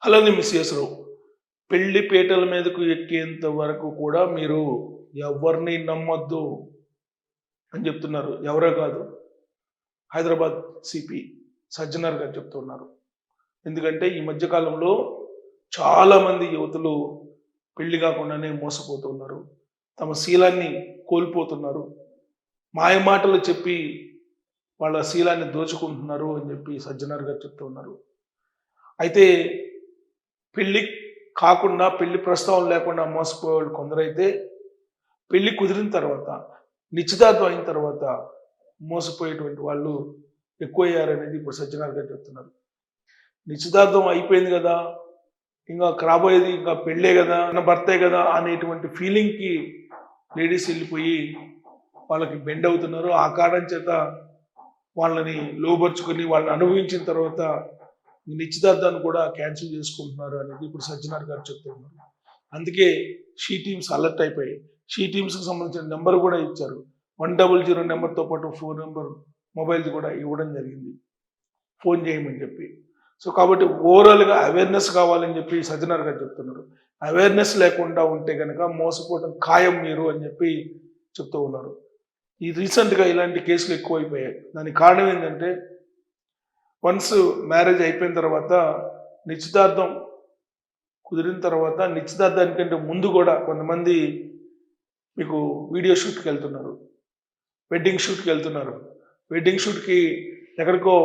అలానే మిస్. పెళ్లి పీటల మీదకు ఎక్కేంత వరకు కూడా మీరు ఎవరిని నమ్మొద్దు అని చెప్తున్నారు. ఎవరో కాదు, హైదరాబాద్ సిపి సజ్జనార్ గారు చెప్తున్నారు. ఎందుకంటే ఈ మధ్య కాలంలో చాలామంది యువతులు పెళ్లి కాకుండానే మోసపోతున్నారు. తమ శీలాన్ని కోల్పోతున్నారు. మాయమాటలు చెప్పి వాళ్ళ శీలాన్ని దోచుకుంటున్నారు అని చెప్పి సజ్జనార్ గారు చెప్తూ ఉన్నారు. అయితే పెళ్లి కాకుండా, పెళ్లి ప్రస్తావన లేకుండా మోసపోయే వాళ్ళు కొందరైతే పెళ్లి కుదిరిన తర్వాత, నిశ్చితార్థం అయిన తర్వాత మోసపోయేటువంటి వాళ్ళు ఎక్కువయ్యారనేది ఇప్పుడు సజ్జనార్ గారు చెప్తున్నారు. నిశ్చితార్థం అయిపోయింది కదా, ఇంకా రాబోయేది ఇంకా పెళ్ళే కదా, నా భర్తే కదా అనేటువంటి ఫీలింగ్కి లేడీస్ వెళ్ళిపోయి వాళ్ళకి బెండ్ అవుతున్నారు. ఆ కారణం చేత వాళ్ళని లోబర్చుకొని వాళ్ళని అనుభవించిన తర్వాత నిశ్చితార్థాన్ని కూడా క్యాన్సిల్ చేసుకుంటున్నారు అనేది ఇప్పుడు సజ్జనార్ గారు చెప్తున్నారు. అందుకే షీ టీమ్స్ అలర్ట్ అయిపోయాయి. షీ టీమ్స్కి సంబంధించిన నెంబర్ కూడా ఇచ్చారు. 100 నెంబర్తో పాటు ఫోన్ నెంబర్ మొబైల్ది కూడా ఇవ్వడం జరిగింది, ఫోన్ చేయమని చెప్పి. సో కాబట్టి ఓవరాల్గా అవేర్నెస్ కావాలని చెప్పి సజ్జనార్ గారు చెప్తున్నారు. అవేర్నెస్ లేకుండా ఉంటే కనుక మోసపోవడం ఖాయం మీరు అని చెప్పి చెప్తూ ఉన్నారు. ఈ రీసెంట్గా ఇలాంటి కేసులు ఎక్కువైపోయాయి. దానికి కారణం ఏంటంటే, వన్స్ మ్యారేజ్ అయిపోయిన తర్వాత, నిశ్చితార్థం కుదిరిన తర్వాత, నిశ్చితార్థానికంటే ముందు కూడా కొంతమంది మీకు వీడియో షూట్కి వెళ్తున్నారు, వెడ్డింగ్ షూట్కి వెళ్తున్నారు. వెడ్డింగ్ షూట్కి ఎక్కడికో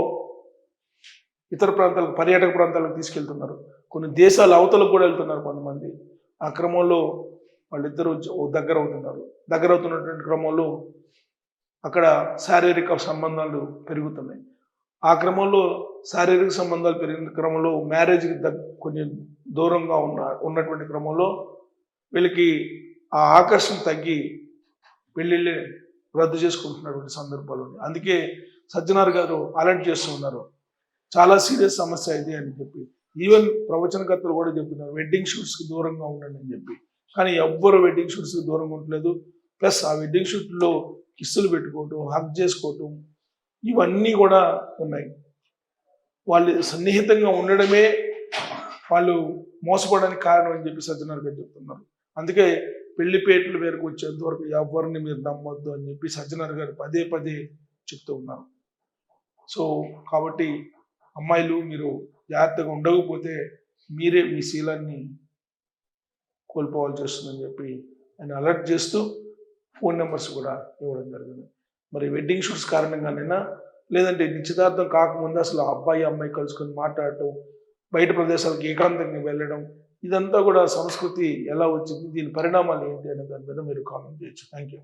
ఇతర ప్రాంతాలకు, పర్యాటక ప్రాంతాలకు తీసుకెళ్తున్నారు. కొన్ని దేశాల అవతలకు కూడా వెళ్తున్నారు కొంతమంది. ఆ క్రమంలో వాళ్ళిద్దరూ దగ్గర అవుతున్నారు. దగ్గర అవుతున్నటువంటి క్రమంలో అక్కడ శారీరక సంబంధాలు పెరుగుతున్నాయి. ఆ క్రమంలో శారీరక సంబంధాలు పెరిగిన క్రమంలో మ్యారేజ్కి కొంచెం దూరంగా ఉన్నటువంటి క్రమంలో వీళ్ళకి ఆ ఆకర్షణ తగ్గి పెళ్ళిళ్ళే రద్దు చేసుకుంటున్నటువంటి సందర్భాలు ఉన్నాయి. అందుకే సజ్జనార్ గారు అలర్ట్ చేస్తూ ఉన్నారు, చాలా సీరియస్ సమస్య ఇది అని చెప్పి. ఈవెన్ ప్రవచనకర్తలు కూడా చెప్తున్నారు, వెడ్డింగ్ షూట్స్కి దూరంగా ఉండండి అని చెప్పి. కానీ ఎవ్వరు వెడ్డింగ్ షూట్స్కి దూరంగా ఉండలేదు. ప్లస్ ఆ వెడ్డింగ్ షూట్లో కిస్సులు పెట్టుకోవటం, హగ్ చేసుకోవటం, ఇవన్నీ కూడా ఉన్నాయి. వాళ్ళు సన్నిహితంగా ఉండడమే వాళ్ళు మోసపోవడానికి కారణం అని చెప్పి సజ్జనార్ గారు చెప్తున్నారు. అందుకే పెళ్లిపేటల మేరకు వచ్చేంత వరకు ఎవరిని మీరు నమ్మొద్దు అని చెప్పి సజ్జనార్ గారు పదే పదే చెప్తూ ఉన్నారు. సో కాబట్టి అమ్మాయిలు మీరు జాగ్రత్తగా ఉండకపోతే మీరే మీ శీలాన్ని కోల్పోవాల్సి వస్తుందని చెప్పి ఆయన అలర్ట్ చేస్తూ ఫోన్ నెంబర్స్ కూడా ఇవ్వడం జరిగింది. మరి వెడ్డింగ్ షూట్స్ కారణంగానైనా, లేదంటే నిశ్చితార్థం కాకముందు అసలు అబ్బాయి అమ్మాయి కలుసుకొని మాట్లాడటం, బయట ప్రదేశాలకు ఏకాంతంగా వెళ్ళడం, ఇదంతా కూడా సంస్కృతి ఎలా వచ్చింది, దీని పరిణామాలు ఏంటి అనే దాని మీద మీరు కామెంట్ చేయొచ్చు. Thank you.